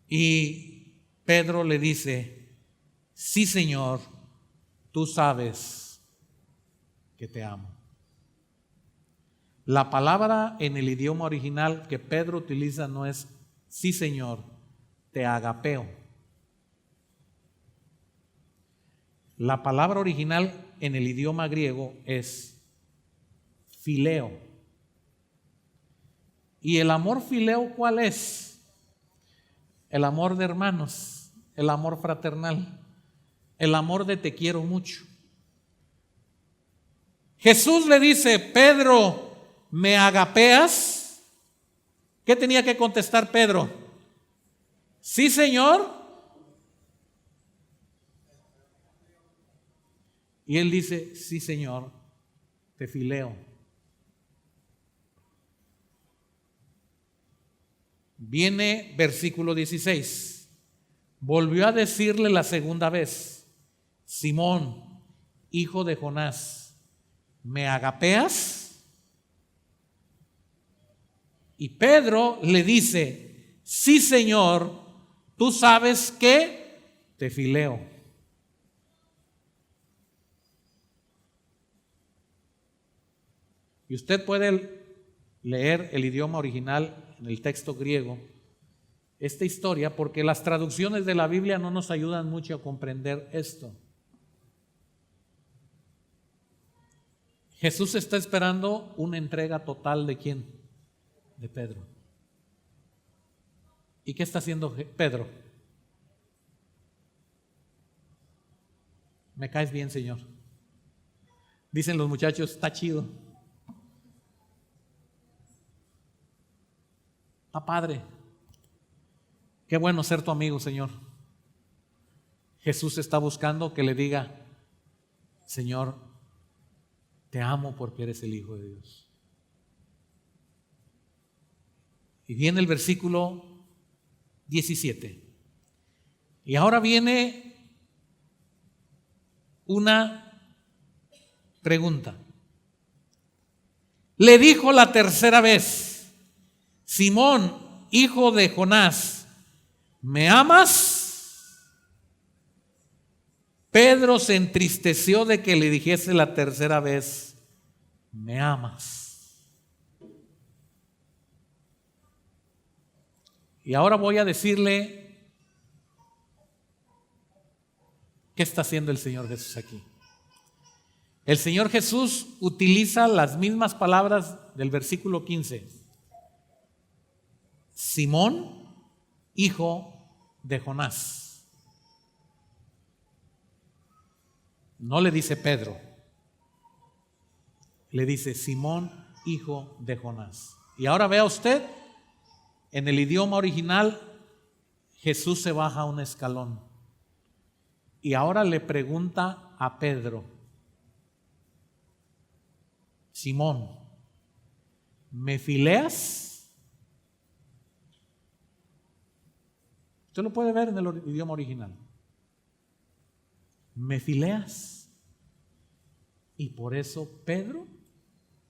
Y Pedro le dice: sí, Señor, tú sabes que te amo. La palabra en el idioma original que Pedro utiliza no es sí, Señor, te agapeo. La palabra original en el idioma griego es fileo. ¿Y el amor fileo cuál es? El amor de hermanos, el amor fraternal, el amor de te quiero mucho. Jesús le dice: Pedro, ¿me agapeas? ¿Qué tenía que contestar Pedro? Sí, Señor. Y él dice: sí, Señor, te fileo. Viene versículo 16. Volvió a decirle la segunda vez: Simón, hijo de Jonás, ¿me agapeas? Y Pedro le dice: sí, Señor, tú sabes que te fileo. Y usted puede leer el idioma original en el texto griego, esta historia, porque las traducciones de la Biblia no nos ayudan mucho a comprender esto. Jesús está esperando una entrega total ¿de quién? De Pedro. ¿Y qué está haciendo Pedro? Me caes bien, Señor. Dicen los muchachos, está chido. Está padre. Qué bueno ser tu amigo, Señor. Jesús está buscando que le diga, Señor, te amo porque eres el Hijo de Dios. Y viene el versículo 17. Y ahora viene una pregunta. Le dijo la tercera vez, Simón, hijo de Jonás, ¿me amas? Pedro se entristeció de que le dijese la tercera vez, ¿me amas? Y ahora voy a decirle qué está haciendo el Señor Jesús aquí. El Señor Jesús utiliza las mismas palabras del versículo 15. Simón, hijo de Jonás. No le dice Pedro, le dice Simón, hijo de Jonás. Y ahora vea usted, en el idioma original, Jesús se baja un escalón. Y ahora le pregunta a Pedro, Simón, ¿me fileas? Usted lo puede ver en el idioma original. ¿Me fileas? Y por eso Pedro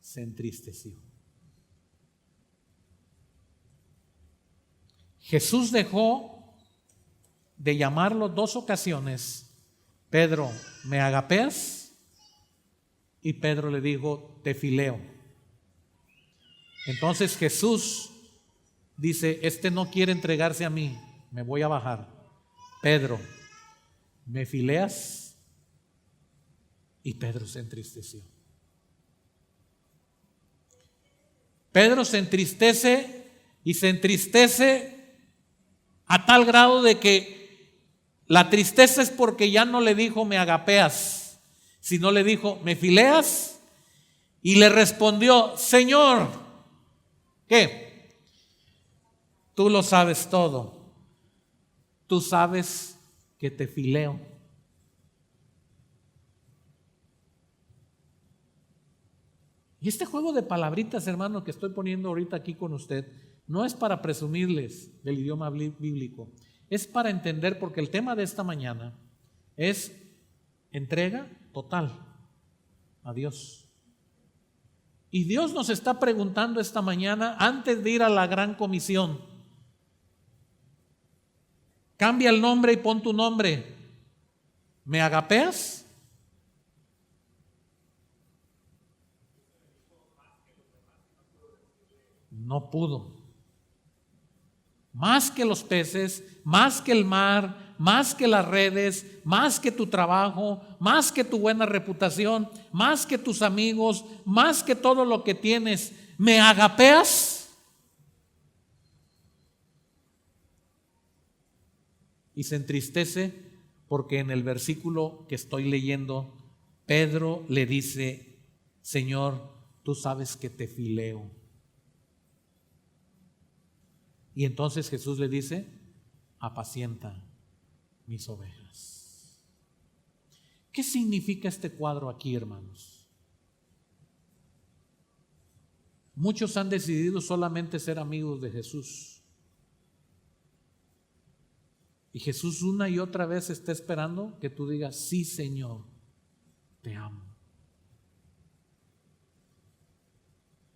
se entristeció. Jesús dejó de llamarlo 2 ocasiones. Pedro, ¿me agapeas? Y Pedro le dijo, te fileo. Entonces Jesús dice, este no quiere entregarse a mí, me voy a bajar. Pedro, ¿me fileas? Y Pedro se entristeció. Pedro se entristece y se entristece a tal grado de que la tristeza es porque ya no le dijo me agapeas, sino le dijo me fileas, y le respondió, Señor, ¿qué? Tú lo sabes todo, tú sabes que te fileo. Y este juego de palabritas, hermano, que estoy poniendo ahorita aquí con usted, no es para presumirles del idioma bíblico, es para entender, porque el tema de esta mañana es entrega total a Dios. Y Dios nos está preguntando esta mañana, antes de ir a la gran comisión, cambia el nombre y pon tu nombre. ¿Me agapeas? No pudo. Más que los peces, más que el mar, más que las redes, más que tu trabajo, más que tu buena reputación, más que tus amigos, más que todo lo que tienes, ¿me agapeas? Y se entristece porque en el versículo que estoy leyendo, Pedro le dice, Señor, tú sabes que te fileo. Y entonces Jesús le dice, apacienta mis ovejas. ¿Qué significa este cuadro aquí, hermanos? Muchos han decidido solamente ser amigos de Jesús. Y Jesús una y otra vez está esperando que tú digas, sí, Señor, te amo.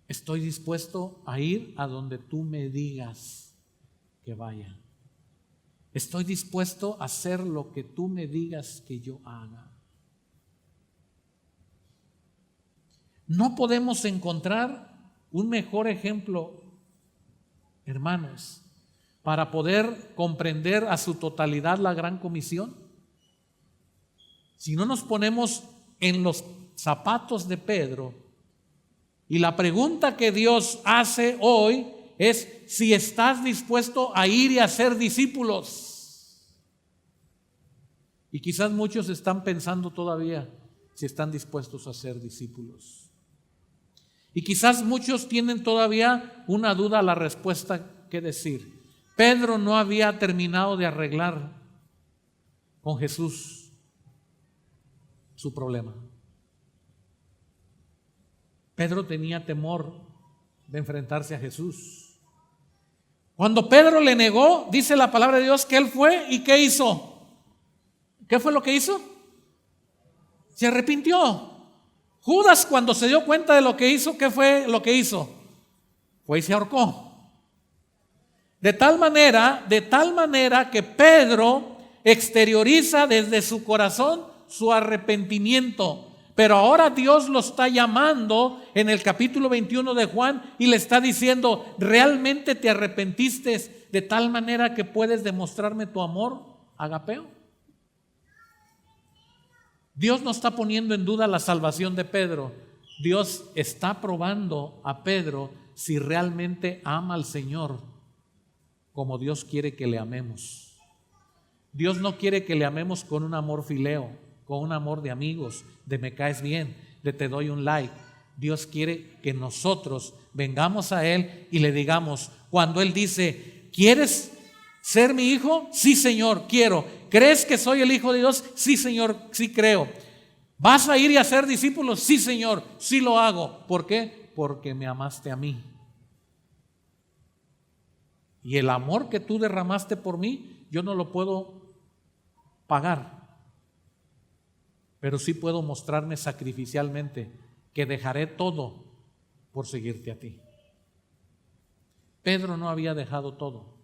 Estoy dispuesto a ir a donde tú me digas que vaya. Estoy dispuesto a hacer lo que tú me digas que yo haga. No podemos encontrar un mejor ejemplo, hermanos, para poder comprender a su totalidad la gran comisión. Si no nos ponemos en los zapatos de Pedro, Y la pregunta que Dios hace hoy es si estás dispuesto a ir y a ser discípulos. Y quizás muchos están pensando todavía si están dispuestos a ser discípulos. Y quizás muchos tienen todavía una duda a la respuesta que decir. Pedro no había terminado de arreglar con Jesús su problema. Pedro tenía temor de enfrentarse a Jesús. Cuando Pedro le negó, dice la palabra de Dios que él fue y ¿qué hizo? ¿Qué fue lo que hizo? Se arrepintió. Judas, cuando se dio cuenta de lo que hizo, ¿qué fue lo que hizo? Fue y se ahorcó. De tal manera que Pedro exterioriza desde su corazón su arrepentimiento. Pero ahora Dios lo está llamando en el capítulo 21 de Juan y le está diciendo, ¿realmente te arrepentiste de tal manera que puedes demostrarme tu amor, agapeo? Dios no está poniendo en duda la salvación de Pedro. Dios está probando a Pedro si realmente ama al Señor como Dios quiere que le amemos. Dios no quiere que le amemos con un amor fileo, con un amor de amigos, de me caes bien, de te doy un like. Dios quiere que nosotros vengamos a Él y le digamos, cuando Él dice, ¿quieres ser mi hijo? Sí, Señor, quiero. ¿Crees que soy el Hijo de Dios? Sí, Señor, sí creo. ¿Vas a ir y a ser discípulos? Sí, Señor, sí lo hago. ¿Por qué? Porque me amaste a mí. Y el amor que tú derramaste por mí, yo no lo puedo pagar. Pero sí puedo mostrarme sacrificialmente que dejaré todo por seguirte a ti. Pedro no había dejado todo.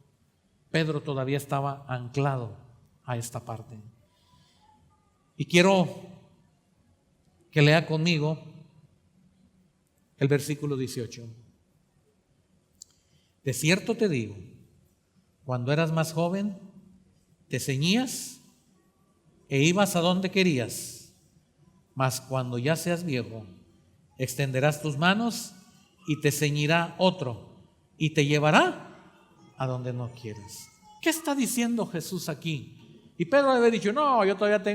Pedro todavía estaba anclado a esta parte. Y quiero que lea conmigo el versículo 18. De cierto te digo, cuando eras más joven, te ceñías e ibas a donde querías, mas cuando ya seas viejo, extenderás tus manos y te ceñirá otro y te llevará a donde no quieres. ¿Qué está diciendo Jesús aquí? Y Pedro había dicho, no, yo todavía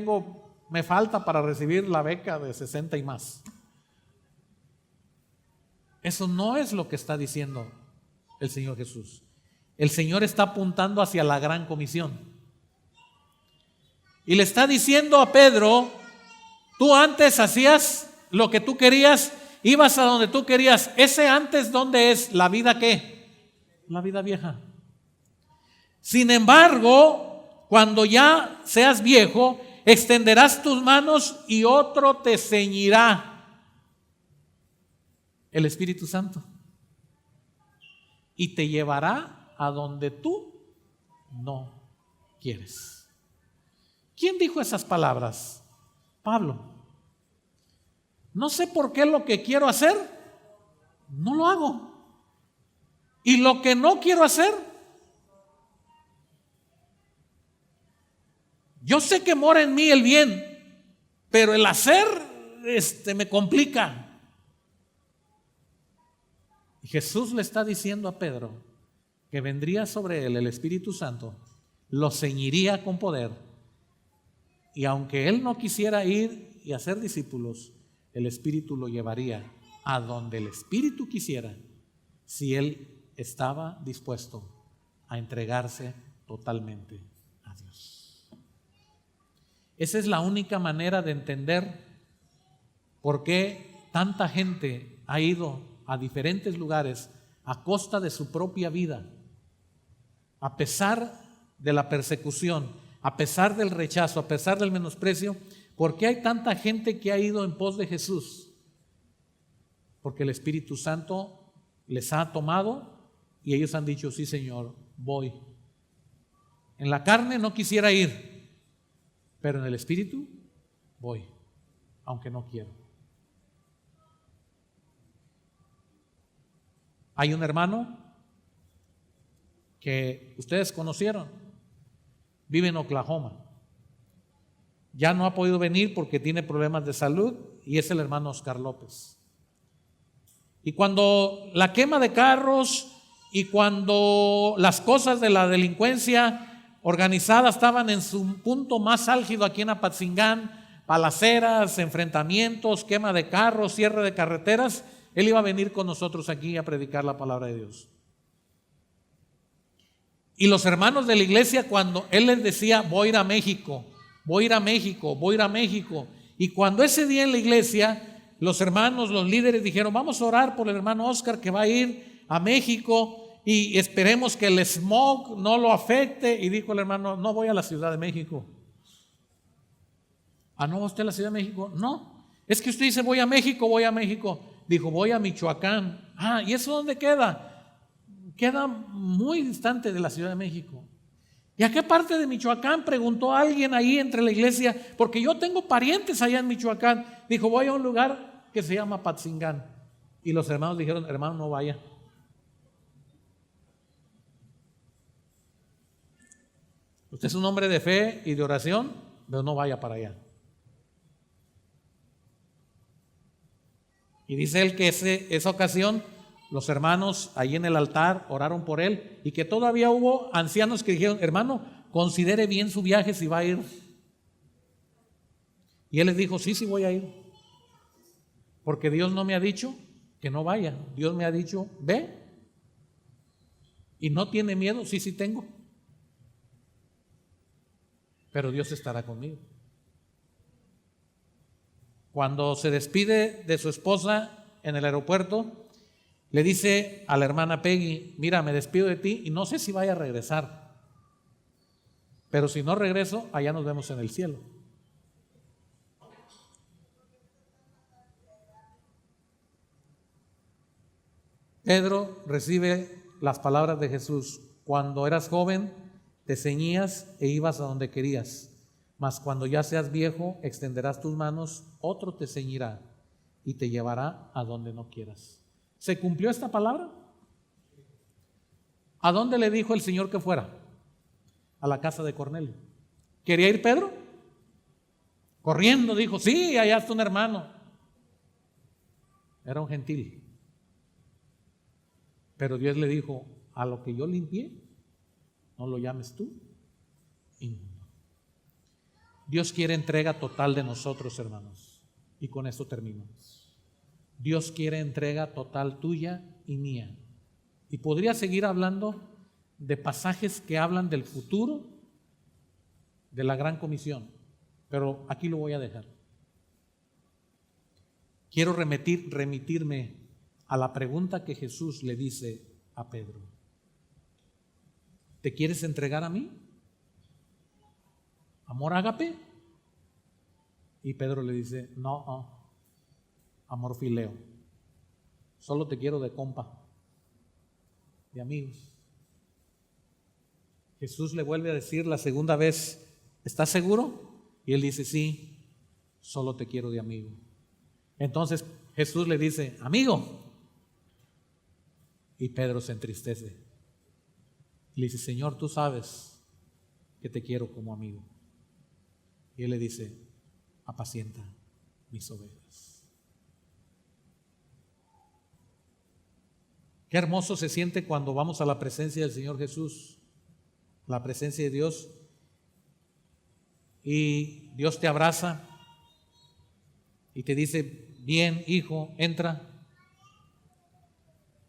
me falta para recibir la beca de 60 y más. Eso no es lo que está diciendo el Señor Jesús. El Señor está apuntando hacia la gran comisión. Y le está diciendo a Pedro, tú antes hacías lo que tú querías, ibas a donde tú querías. Ese antes, ¿dónde es? ¿La vida qué? La vida vieja. Sin embargo, cuando ya seas viejo, extenderás tus manos y otro te ceñirá, el Espíritu Santo, y te llevará a donde tú no quieres. ¿Quién dijo esas palabras? Pablo. No sé por qué lo que quiero hacer, no lo hago. Y lo que no quiero hacer, yo sé que mora en mí el bien, pero el hacer me complica. Y Jesús le está diciendo a Pedro que vendría sobre él el Espíritu Santo, lo ceñiría con poder. Y aunque él no quisiera ir y hacer discípulos, el Espíritu lo llevaría a donde el Espíritu quisiera, si él estaba dispuesto a entregarse totalmente a Dios. Esa es la única manera de entender por qué tanta gente ha ido a diferentes lugares a costa de su propia vida, a pesar de la persecución, a pesar del rechazo, a pesar del menosprecio. ¿Por qué hay tanta gente que ha ido en pos de Jesús? Porque el Espíritu Santo les ha tomado y ellos han dicho, sí, Señor, voy. En la carne no quisiera ir, pero en el Espíritu voy, aunque no quiero. Hay un hermano que ustedes conocieron, vive en Oklahoma. Ya no ha podido venir porque tiene problemas de salud y es el hermano Oscar López. Y cuando la quema de carros y cuando las cosas de la delincuencia organizada estaban en su punto más álgido aquí en Apatzingán, balaceras, enfrentamientos, quema de carros, cierre de carreteras, él iba a venir con nosotros aquí a predicar la palabra de Dios. Y los hermanos de la iglesia, cuando él les decía, voy a ir a México, voy a ir a México, voy a ir a México, y cuando ese día en la iglesia, los hermanos, los líderes dijeron, vamos a orar por el hermano Oscar que va a ir a México y esperemos que el smog no lo afecte. Y dijo el hermano, no voy a la Ciudad de México. ¿Ah, no va usted a la Ciudad de México? No, es que usted dice voy a México, voy a México. Dijo, voy a Michoacán. Ah, ¿y eso dónde queda? Queda muy distante de la Ciudad de México. ¿Y a qué parte de Michoacán? Preguntó alguien ahí entre la iglesia, porque yo tengo parientes allá en Michoacán. Dijo, voy a un lugar que se llama Apatzingán. Y los hermanos dijeron, hermano, no vaya. Usted es un hombre de fe y de oración, pero no vaya para allá. Y dice él que esa ocasión los hermanos ahí en el altar oraron por él y que todavía hubo ancianos que dijeron, hermano, considere bien su viaje si va a ir. Y él les dijo, sí voy a ir. Porque Dios no me ha dicho que no vaya. Dios me ha dicho, ve. Y no tiene miedo, sí tengo. Pero Dios estará conmigo. Cuando se despide de su esposa en el aeropuerto, le dice a la hermana Peggy, mira, me despido de ti y no sé si vaya a regresar, pero si no regreso, allá nos vemos en el cielo. Pedro recibe las palabras de Jesús, cuando eras joven te ceñías e ibas a donde querías, mas cuando ya seas viejo extenderás tus manos, otro te ceñirá y te llevará a donde no quieras. ¿Se cumplió esta palabra? ¿A dónde le dijo el Señor que fuera? A la casa de Cornelio. ¿Quería ir Pedro? Corriendo dijo, sí, allá está un hermano. Era un gentil. Pero Dios le dijo, a lo que yo limpié, no lo llames tú inmundo. Dios quiere entrega total de nosotros, hermanos. Y con esto termino. Dios quiere entrega total tuya y mía. Y podría seguir hablando de pasajes que hablan del futuro, de la gran comisión, pero aquí lo voy a dejar. Quiero remitirme a la pregunta que Jesús le dice a Pedro. ¿Te quieres entregar a mí? ¿Amor ágape? Y Pedro le dice, no. Amor fileo, solo te quiero de compa, de amigos. Jesús le vuelve a decir la segunda vez, ¿estás seguro? Y él dice, sí, solo te quiero de amigo. Entonces Jesús le dice, amigo. Y Pedro se entristece. Le dice, Señor, tú sabes que te quiero como amigo. Y él le dice, apacienta mis ovejas. Qué hermoso se siente cuando vamos a la presencia del Señor Jesús, la presencia de Dios, y Dios te abraza y te dice, bien, hijo, entra.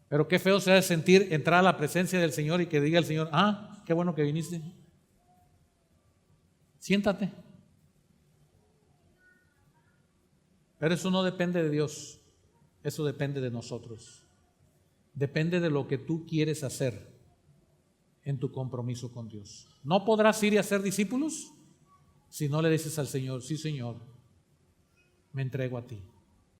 Pero qué feo se ha de sentir entrar a la presencia del Señor y que diga el Señor, ah, qué bueno que viniste. Siéntate. Pero eso no depende de Dios, eso depende de nosotros. Depende de lo que tú quieres hacer en tu compromiso con Dios. No podrás ir y hacer discípulos si no le dices al Señor, sí Señor, me entrego a ti.